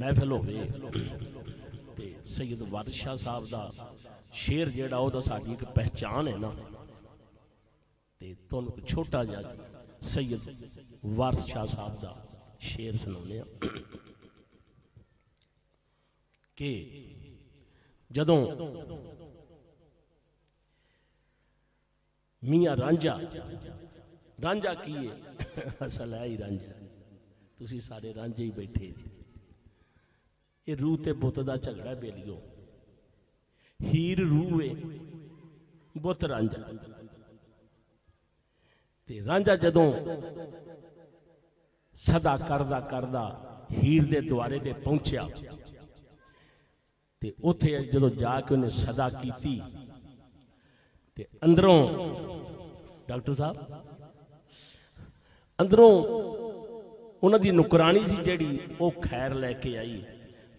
महफिल होवे ते सैयद वारिस शाह साहब दा शेर जिहड़ा ओहदा साडी एक पहचान है ना, ते तुहानूं एक छोटा जिहा सैयद वारिस शाह साहब दा शेर सुणाउने आ कि जदों मियाँ रांझा रांझा की है असल है ही रांझा, तुसी सारे रांझे ही बैठे जी। ये रूह ते बुत दा झगड़ा बेलियो, हीर रूह है बुत रांझा। ते रांझा जदों सदा करदा करदा हीर दे द्वारे ते पहुंचा ते उत्थे जदों जाके उन्हें सदा कीती ते अंदरों डॉक्टर साहब अंदरों उन्हां दी नुकरानी सी जिहड़ी वो खैर लैके आई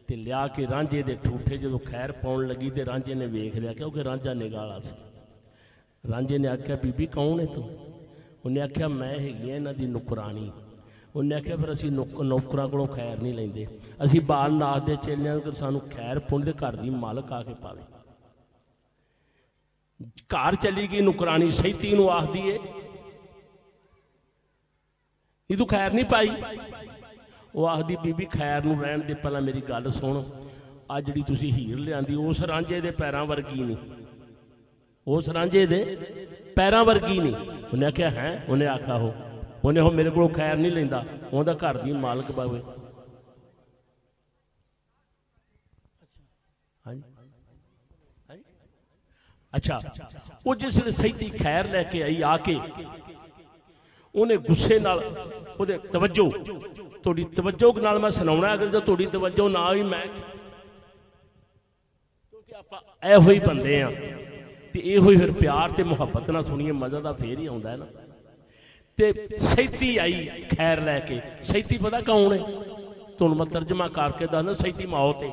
ते लिया के रांझे दे ठूठे जदों खैर पाउण लगी ते रांझे ने वेख लिया, क्योंकि रांझा निगाला सी। रांझे ने आख्या बीबी कौन है तू? उन्हें आख्या मैं हैगी इन्हां दी नुकरानी। उन्हें आख्या फिर असीं नौकरां कोलों खैर नहीं लैंदे, असीं बाल नाथ दे चेलियां कोल सानूं खैर पुण दे घर दी मालक आके पावे। घर चली गई नुकरानी, सैती नूं आखदी है नी तू खैर नहीं पाई। वो आखदी बीबी खैर नूं रहण दे, पहला मेरी गल सुण, आ जिहड़ी तुसीं हीर लिआंदी उस रांझे दे पैरां वर्गी नहीं, उस रांझे दे पैरां वर्गी नहीं। उन्हें आख्या है? उन्हें आख्या हो, उन्हें हो मेरे को खैर नहीं लेंदा, उहदा घर दी मालक पावे। अच्छा, वो जिसले सैती खैर लैके आई आके उन्हें गुस्से नाल उहदे तवज्जो तुहाडी तवज्जो नाल मैं सुनाउणा, अगर जो तुहाडी तवज्जो ना होई मैं, क्योंकि आपां इहो ही बंदे आ ते इहो ही फिर प्यार ते मुहब्बत नाल सुणीए मज़ा तां फेर ही आउंदा है ना। ते सैती आई खैर लैके, सैती पता कौन है? तुहानूं मैं तर्जमा करके दसदा, सैती मौत है।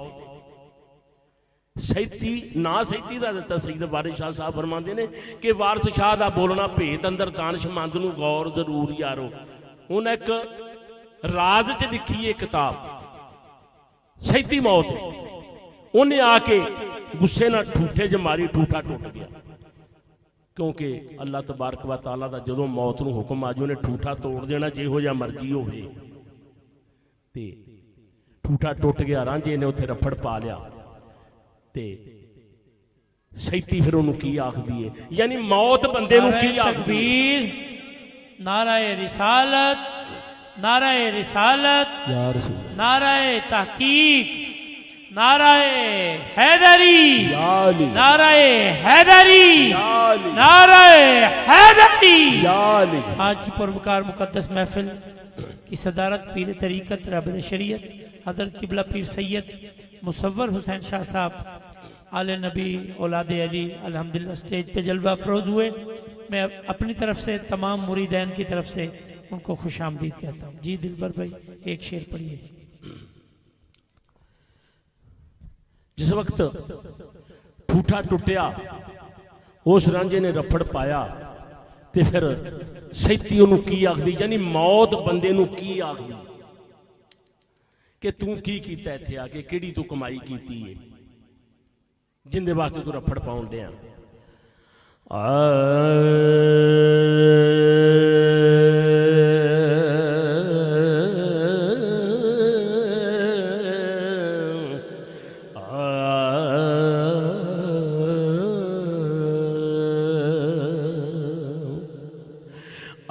सैती ना सैती का दिता सैयद वारिस शाह साहब फरमाते ने कि वारिस शाह का बोलना भेत अंदर दानिशमंद नूं गौर जरूर यारो। उन्हें एक राज च लिखी है किताब, सैती मौत है। उन्हें आके गुस्से नाल ठूठे च मारी, ठूठा टुट गया, क्योंकि अल्लाह तबारक व तआला दा जदों मौत नूं हुक्म आ जाए उन्हें ठूठा तोड़ देना, जिहो जिहा मर्जी होवे। ते ठूठा टुट गया, रांझे ने उत्थे रफड़ पा लिया ते सैती फिर उन्होंने की आखदी है, यानी मौत बंदे नूं की आखदी है? नाराए रिसालत, नाराए रिसालत, नाराए तहकीक, नाराए हैदरी, नाराए हैदरी, नाराए हैदरी। आज की पुरवकार मुकद्दस महफिल की सदारत पीर तरीक़त राबित शरीयत हज़रत किबला पीर सैयद मुसव्वर हुसैन शाह साहब आले नबी औलाद अली अल्हम्दुलिल्लाह स्टेज पे जलवा अफरोज हुए। मैं अपनी तरफ से तमाम मुरीदैन की तरफ से उनको खुश आमदीद कहता हूँ। जी दिलबर भाई एक शेर पढ़िए। जिस वक्त ठूठा टुटिया उस रांझे ने रफड़ पाया ते फिर सैती उन्होंने की आखदी, यानी मौत बंदे नूं की आखदी कि तू की कीता इत्थे आके, किहड़ी तू कमाई कीती है जिंदे वास्ते तू रफड़ पाउण दिया।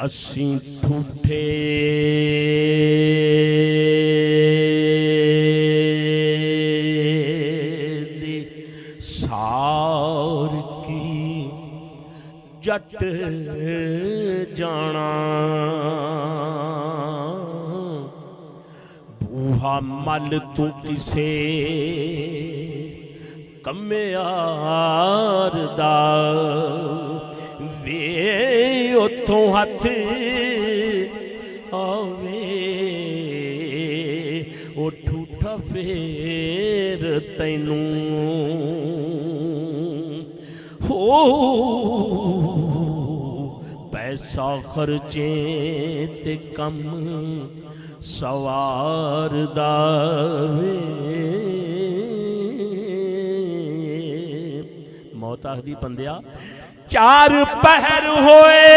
असीं ठूठे जट जाना बूहा मल तू किसे कम्यार दा वे उथों हथ आवे ओ ठूठा फेर तैनू हो पैसा खर्चे ते कम सवारदा वे। मौत आखदी बंदिया चार पहर होए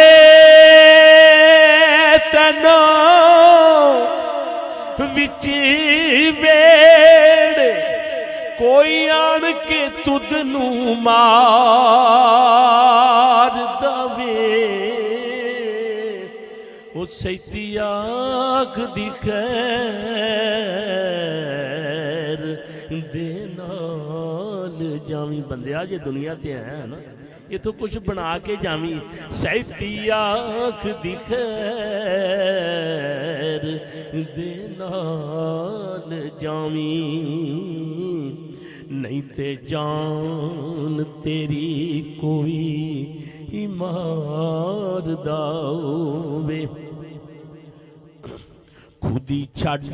तनो विच वेड़ कोई आन के तुद नू मार दवे। वो सैती आख दी खैर दे नाल जावी। बंदिया जे दुनिया ते है ना इथों कुछ बना के जावी। सैती आख दी खैर दे नाल जावी। नहीं ते जान तेरी कोई मार दावे। खुदी छड़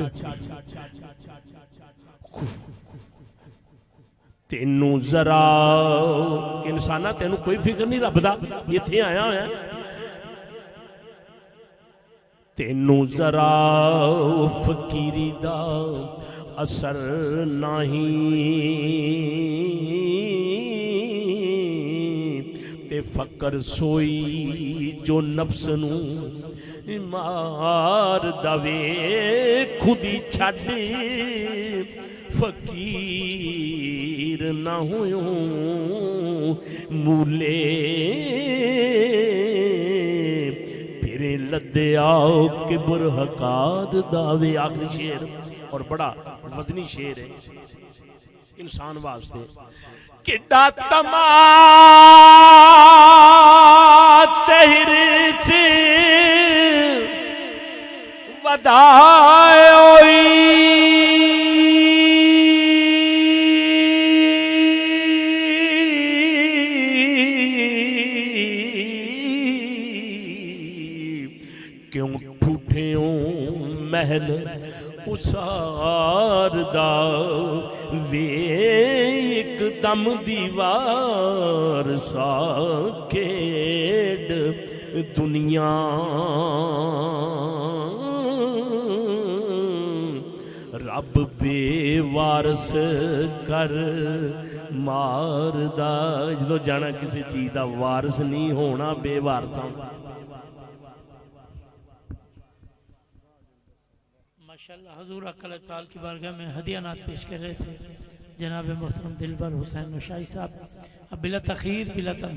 तेनू जरा इंसाना तेनू कोई फिक्र नहीं रब दा इत्थे आया होया। तेनू जरा फकीरी दा असर नहीं ते फकर सोई जो नफ्स नू मार दवे। खुदी छड़ फकीर ना होयो मूले फिरे लदे आओ कि बुरहकार दावे। आखिरी शेर और बड़ा वजनी शेर है इंसान वास्ते। किड्डा तमा तेरे च वधाई क्यों ठूठियों महल उसार दा वे। एक दम दीवार सा खेड दुनिया रब बेवारस कर मारदा। जो जाना किसी चीज का वारस नहीं होना बेवारसा। माशाअल्लाह हुजूर अक्ल अकबाल की बारगाह में हदिया नात पेश कर रहे थे जनाब मोहतरम दिलबर हुसैन नौशाई साहब। अब बिला तखीर बिला तमहीद